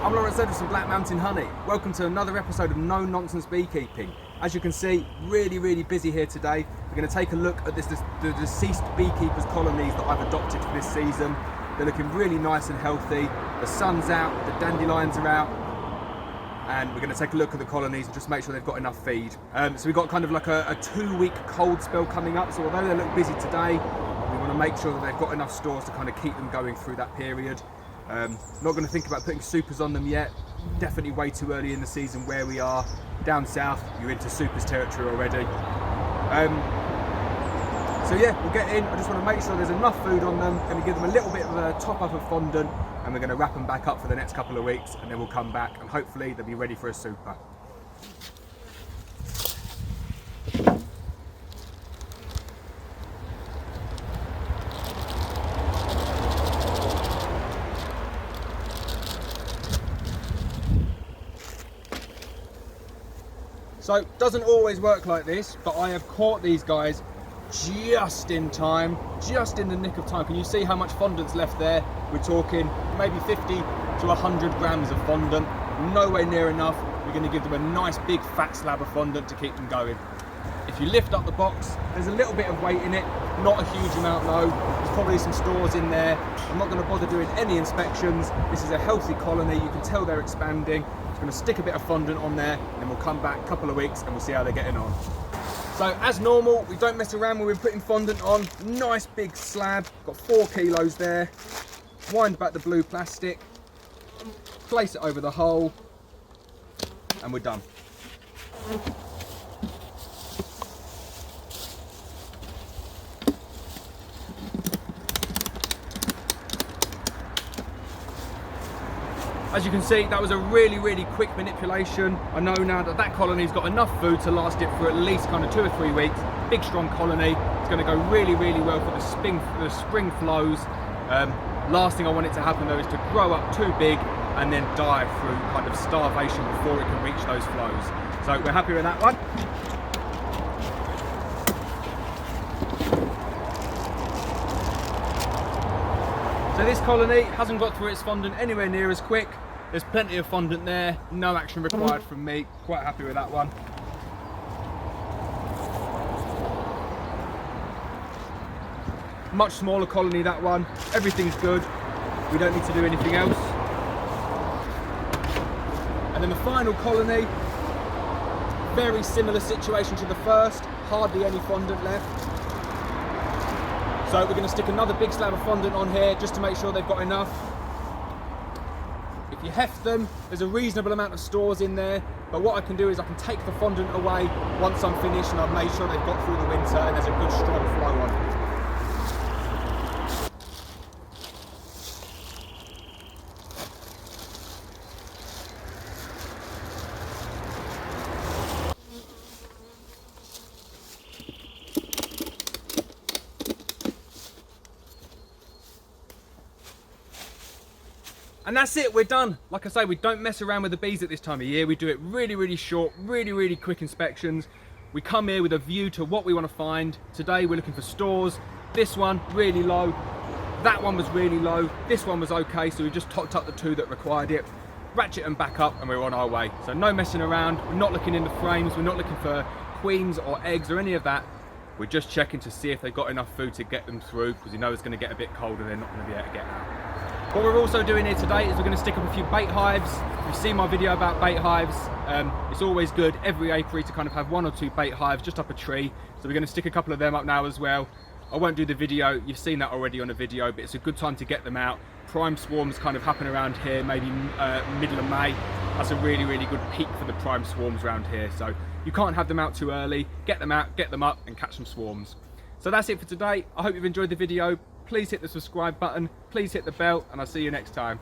I'm Lawrence from Black Mountain Honey. Welcome to another episode of No Nonsense Beekeeping. As you can see, really busy here today. We're going to take a look at the deceased beekeepers' colonies that I've adopted for this season. They're looking really nice and healthy. The sun's out, the dandelions are out, and we're going to take a look at the colonies and just make sure they've got enough feed. So we've got kind of like a 2-week cold spell coming up, so although they look busy today, we want to make sure that they've got enough stores to kind of keep them going through that period. Not going to think about putting supers on them yet. Definitely way too early in the season where we are. Down south, you're into supers territory already. So yeah, we'll get in. I just want to make sure there's enough food on them. Going to give them a little bit of a top up of fondant, and we're going to wrap them back up for the next couple of weeks, and then we'll come back and hopefully they'll be ready for a super. So, doesn't always work like this, but I have caught these guys just in time, just in the nick of time. Can you see how much fondant's left there? We're talking maybe 50 to 100 grams of fondant, nowhere near enough. We're going to give them a nice big fat slab of fondant to keep them going. If you lift up the box, there's a little bit of weight in it, not a huge amount though. There's probably some stores in there. I'm not going to bother doing any inspections. This is a healthy colony, you can tell they're expanding. Going to stick a bit of fondant on there, and we'll come back a couple of weeks and we'll see how they're getting on. So as normal, we don't mess around when we're putting fondant on. Nice big slab, got 4 kilos there. Wind back the blue plastic, place it over the hole, and we're done. As you can see, that was a really quick manipulation. I know now that that colony's got enough food to last it for at least kind of 2 or 3 weeks. Big strong colony. It's going to go really well for the spring flows. Last thing I want it to happen though is to grow up too big and then die through kind of starvation before it can reach those flows. So we're happy with that one. So this colony hasn't got through its fondant anywhere near as quick. There's plenty of fondant there, no action required from me. Quite happy with that one. Much smaller colony, that one. Everything's good. We don't need to do anything else. And then the final colony, very similar situation to the first, hardly any fondant left. So we're going to stick another big slab of fondant on here just to make sure they've got enough. If you heft them, there's a reasonable amount of stores in there, but what I can do is I can take the fondant away once I'm finished and I've made sure they've got through the winter and there's a good strong flow on. And that's it, we're done. Like I say, we don't mess around with the bees at this time of year. We do it really short, really quick inspections. We come here with a view to what we want to find. Today we're looking for stores. This one, really low. That one was really low. This one was okay, so we just topped up the 2 that required it. Ratchet them back up and we're on our way. So no messing around. We're not looking in the frames. We're not looking for queens or eggs or any of that. We're just checking to see if they've got enough food to get them through, because we know it's going to get a bit cold and they're not going to be able to get out. What we're also doing here today is we're going to stick up a few bait hives. You've seen my video about bait hives. It's always good every apiary to kind of have 1 or 2 bait hives just up a tree. So we're going to stick a couple of them up now as well. I won't do the video, you've seen that already on a video, but it's a good time to get them out. Prime swarms kind of happen around here, maybe middle of May. That's a really good peak for the prime swarms around here. So you can't have them out too early. Get them out, get them up and catch some swarms. So that's it for today. I hope you've enjoyed the video. Please hit the subscribe button, please hit the bell, and I'll see you next time.